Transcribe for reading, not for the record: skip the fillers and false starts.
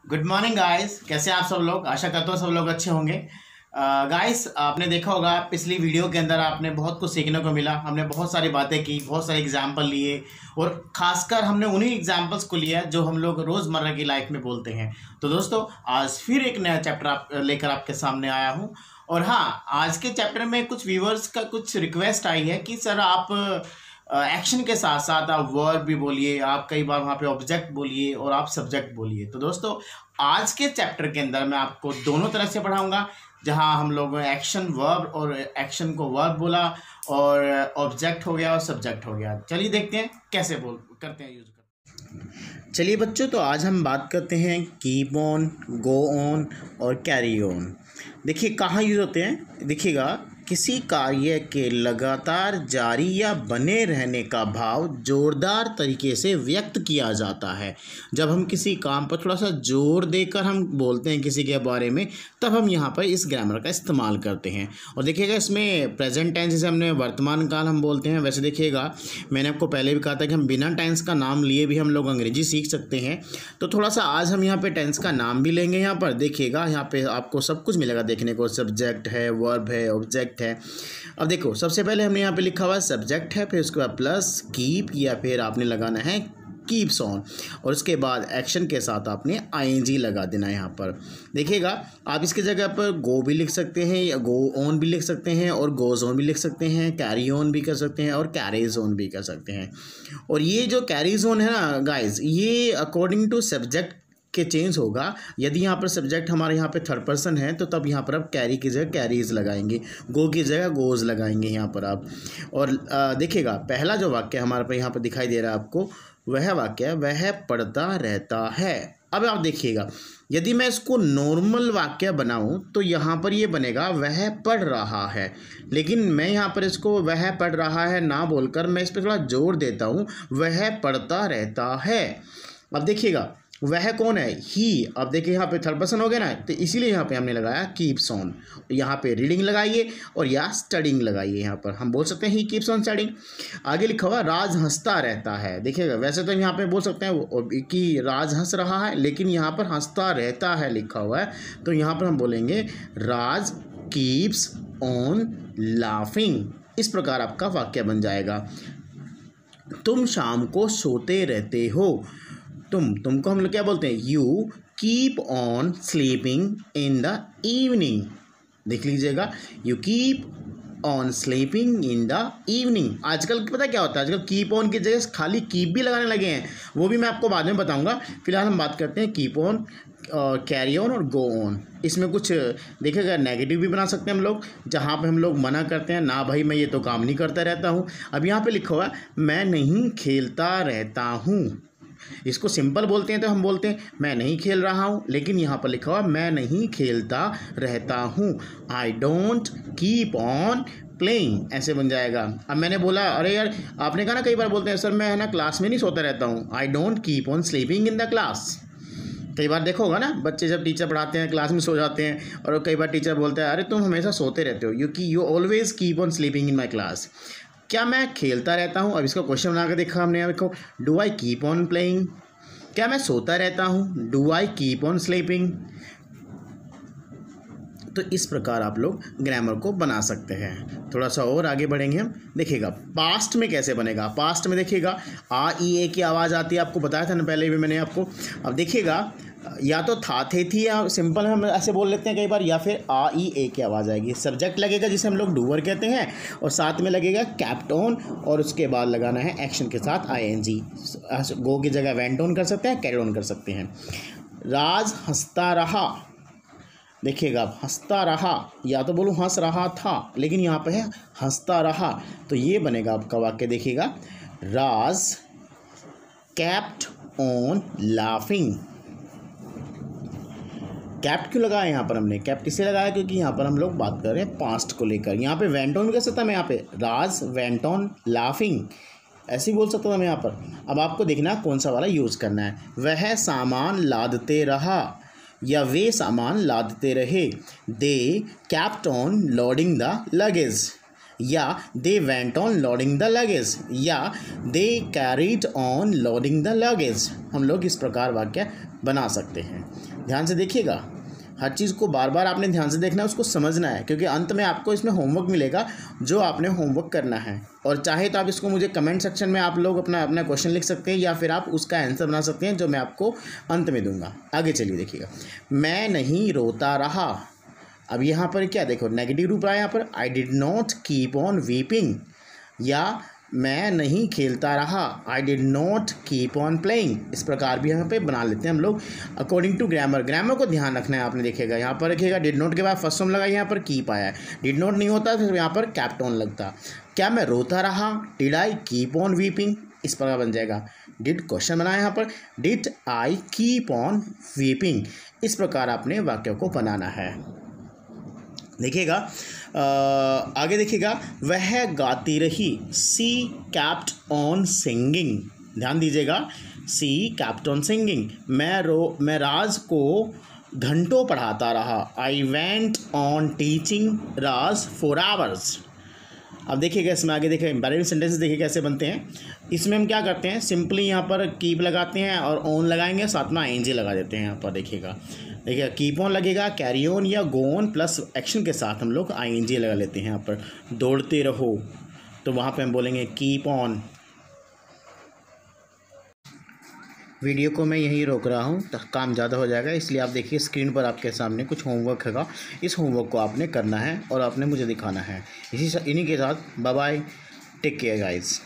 Good morning guys, कैसे आप सब लोग। आशा करता हूँ सब लोग अच्छे होंगे। गाइस आपने देखा होगा पिछली वीडियो के अंदर आपने बहुत कुछ सीखने को मिला। हमने बहुत सारी बातें की, बहुत सारे एग्जाम्पल लिए और खासकर हमने उन्हीं एग्जाम्पल्स को लिया जो हम लोग रोज़मर्रा की लाइफ में बोलते हैं। तो दोस्तों आज फिर एक नया चैप्टर लेकर आपके सामने आया हूँ। और हाँ, आज के चैप्टर में कुछ व्यूवर्स का कुछ रिक्वेस्ट आई है कि सर आप एक्शन के साथ साथ आप वर्ब भी बोलिए, आप कई बार वहाँ पे ऑब्जेक्ट बोलिए और आप सब्जेक्ट बोलिए। तो दोस्तों आज के चैप्टर के अंदर मैं आपको दोनों तरह से पढ़ाऊंगा, जहाँ हम लोग एक्शन वर्ब और एक्शन को वर्ब बोला और ऑब्जेक्ट हो गया और सब्जेक्ट हो गया। चलिए देखते हैं कैसे करते हैं यूज करते। चलिए बच्चों, तो आज हम बात करते हैं कीप ऑन, गो ऑन और कैरी ऑन। देखिए कहाँ यूज होते हैं। देखिएगा, किसी कार्य के लगातार जारी या बने रहने का भाव जोरदार तरीके से व्यक्त किया जाता है। जब हम किसी काम पर थोड़ा सा जोर देकर हम बोलते हैं किसी के बारे में, तब हम यहाँ पर इस ग्रामर का इस्तेमाल करते हैं। और देखिएगा इसमें प्रेजेंट टेंस जैसे हमने वर्तमान काल हम बोलते हैं, वैसे देखिएगा मैंने आपको पहले भी कहा था कि हम बिना टेंस का नाम लिए भी हम लोग अंग्रेजी सीख सकते हैं। तो थोड़ा सा आज हम यहाँ पे टेंस का नाम भी लेंगे। यहाँ पर देखिएगा, यहाँ पे आपको सब कुछ मिलेगा देखने को। सब्जेक्ट है, वर्ब है, ऑब्जेक्ट है। अब देखो सबसे पहले हमने यहाँ पे लिखा हुआ है सब्जेक्ट है, फिर उसके बाद प्लस कीप या फिर आपने लगाना है कीप्स ऑन, और उसके बाद एक्शन के साथ आपने आईएनजी लगा देना है। यहाँ पर देखिएगा आप इसकी जगह पर गो भी लिख सकते हैं या गो ऑन भी लिख सकते हैं और गोज ऑन भी लिख सकते हैं, कैरी ऑन भी कर सकते हैं और कैरीज ऑन भी कर सकते हैं। और ये जो कैरीज ऑन है ना गाइज, ये अकॉर्डिंग टू सब्जेक्ट के चेंज होगा। यदि यहाँ पर सब्जेक्ट हमारे यहाँ पे थर्ड पर्सन है तो तब यहाँ पर आप कैरी की जगह कैरीज लगाएंगे, गो की जगह गोज लगाएंगे यहाँ पर आप। और देखिएगा पहला जो वाक्य हमारे पे यहाँ पर दिखाई दे रहा है आपको, वह वाक्य वह पढ़ता रहता है। अब आप देखिएगा, यदि मैं इसको नॉर्मल वाक्य बनाऊं तो यहाँ पर ये बनेगा वह पढ़ रहा है, लेकिन मैं यहाँ पर इसको वह पढ़ रहा है ना बोलकर मैं इस पर थोड़ा जोर देता हूँ, वह पढ़ता रहता है। अब देखिएगा वह कौन है, ही। अब देखिए यहाँ पे थर्ड पर्सन हो गया ना, तो इसीलिए यहाँ पे हमने लगाया कीप्स ऑन। यहाँ पे रीडिंग लगाइए और या स्टडिंग लगाइए। यहाँ पर हम बोल सकते हैं ही कीप्स ऑन स्टडिंग। आगे लिखा हुआ राज हंसता रहता है। देखिएगा वैसे तो यहाँ पे बोल सकते हैं कि राज हंस रहा है, लेकिन यहाँ पर हंसता रहता है लिखा हुआ है, तो यहाँ पर हम बोलेंगे राज कीप्स ऑन लाफिंग। इस प्रकार आपका वाक्य बन जाएगा। तुम शाम को सोते रहते हो। तुमको हम लोग क्या बोलते हैं, you keep on sleeping in the evening. देख लीजिएगा, you keep on sleeping in the evening. आजकल पता क्या होता है, आजकल कीप ऑन की जगह खाली कीप भी लगाने लगे हैं, वो भी मैं आपको बाद में बताऊंगा। फिलहाल हम बात करते हैं कीप ऑन, कैरी ऑन और गो ऑन। इसमें कुछ देखिएगा नेगेटिव भी बना सकते हैं हम लोग, जहाँ पे हम लोग मना करते हैं ना भाई मैं ये तो काम नहीं करता रहता हूँ। अब यहाँ पे लिखा हुआ मैं नहीं खेलता रहता हूँ। इसको सिंपल बोलते हैं तो हम बोलते हैं मैं नहीं खेल रहा हूँ, लेकिन यहाँ पर लिखा हुआ मैं नहीं खेलता रहता हूँ, I don't keep on playing, ऐसे बन जाएगा। अब मैंने बोला अरे यार, आपने कहा ना कई बार बोलते हैं सर मैं है ना क्लास में नहीं सोता रहता हूँ, I don't keep on sleeping in the class. कई बार देखा होगा ना, बच्चे जब टीचर पढ़ाते हैं क्लास में सो जाते हैं, और कई बार टीचर बोलते हैं अरे तुम हमेशा सोते रहते हो, you always keep on sleeping in my class. क्या मैं खेलता रहता हूँ? अब इसका क्वेश्चन बना के देखा हमने। यहाँ देखो, do I keep on playing. क्या मैं सोता रहता हूँ? Do I keep on sleeping. तो इस प्रकार आप लोग ग्रामर को बना सकते हैं। थोड़ा सा और आगे बढ़ेंगे हम। देखिएगा पास्ट में कैसे बनेगा। पास्ट में देखिएगा आ ई ए की आवाज़ आती है, आपको बताया था ना पहले भी मैंने आपको। अब देखिएगा या तो था थे थी, या सिंपल हम ऐसे बोल लेते हैं कई बार, या फिर आ ई ए की आवाज़ आएगी। सब्जेक्ट लगेगा जिसे हम लोग डूअर कहते हैं, और साथ में लगेगा कैप्ट ऑन, और उसके बाद लगाना है एक्शन के साथ आईएनजी। गो की जगह वेंट ऑन कर सकते हैं, कैरी ऑन कर सकते हैं। राज हंसता रहा। देखिएगा अब हंसता रहा, या तो बोलूँ हंस रहा था, लेकिन यहाँ पे है हंसता रहा, तो ये बनेगा आपका वाक्य। देखिएगा राज कैप्ट ऑन लाफिंग। कैप्ट क्यों लगाया यहाँ पर हमने, कैप्ट इसलिए लगाया क्योंकि यहाँ पर हम लोग बात कर रहे हैं पास्ट को लेकर। यहाँ पे वेंट ऑन भी कर सकता मैं, यहाँ पे राज वेंट ऑन लाफिंग ऐसे ही बोल सकता था मैं यहाँ पर। अब आपको देखना कौन सा वाला यूज़ करना है। वह सामान लादते रहा या वे सामान लादते रहे। They kept on loading the luggage. या they went on loading the luggage, या they carried on loading the luggage. हम लोग इस प्रकार वाक्य बना सकते हैं। ध्यान से देखिएगा, हर चीज़ को बार बार आपने ध्यान से देखना है, उसको समझना है, क्योंकि अंत में आपको इसमें होमवर्क मिलेगा जो आपने होमवर्क करना है। और चाहे तो आप इसको मुझे कमेंट सेक्शन में आप लोग अपना अपना क्वेश्चन लिख सकते हैं, या फिर आप उसका आंसर बना सकते हैं जो मैं आपको अंत में दूंगा। आगे चलिए देखिएगा, मैं नहीं रोता रहा। अब यहाँ पर क्या देखो, नेगेटिव रूप आया यहाँ पर, I did not keep on weeping, या मैं नहीं खेलता रहा, I did not keep on playing. इस प्रकार भी यहाँ पे बना लेते हैं हम लोग अकॉर्डिंग टू ग्रामर। ग्रामर को ध्यान रखना है आपने। देखिएगा यहाँ पर रखिएगा, डिड नॉट के बाद फर्स्ट फॉर्म लगा, यहाँ पर कीप आया है। डिड नॉट नहीं होता तो यहाँ पर कैप्ट ऑन लगता। क्या मैं रोता रहा, did I keep on weeping, इस प्रकार बन जाएगा। डिड क्वेश्चन बनाया यहाँ पर, did I keep on weeping. इस प्रकार आपने वाक्य को बनाना है। देखिएगा आगे देखिएगा, वह गाती रही, सी कैप्ट ऑन सिंगिंग। ध्यान दीजिएगा, सी कैप्ट ऑन सिंगिंग। मैं राज को घंटों पढ़ाता रहा, I went on teaching Raj for hours. अब देखिएगा इसमें आगे देखिए इंपैरेटिव सेंटेंसेस देखिए कैसे बनते हैं। इसमें हम क्या करते हैं, सिंपली यहाँ पर कीप लगाते हैं और ऑन लगाएंगे, साथ में आईएनजी लगा देते हैं। यहाँ पर देखिएगा कीप ऑन लगेगा, कैरी ऑन या गो ऑन प्लस एक्शन के साथ हम लोग आईएनजी लगा लेते हैं। यहाँ पर दौड़ते रहो, तो वहाँ पे हम बोलेंगे कीप ऑन। वीडियो को मैं यहीं रोक रहा हूँ, काम ज़्यादा हो जाएगा, इसलिए आप देखिए स्क्रीन पर आपके सामने कुछ होमवर्क हैगा। इस होमवर्क को आपने करना है और आपने मुझे दिखाना है। इन्हीं के साथ bye bye, take care guys.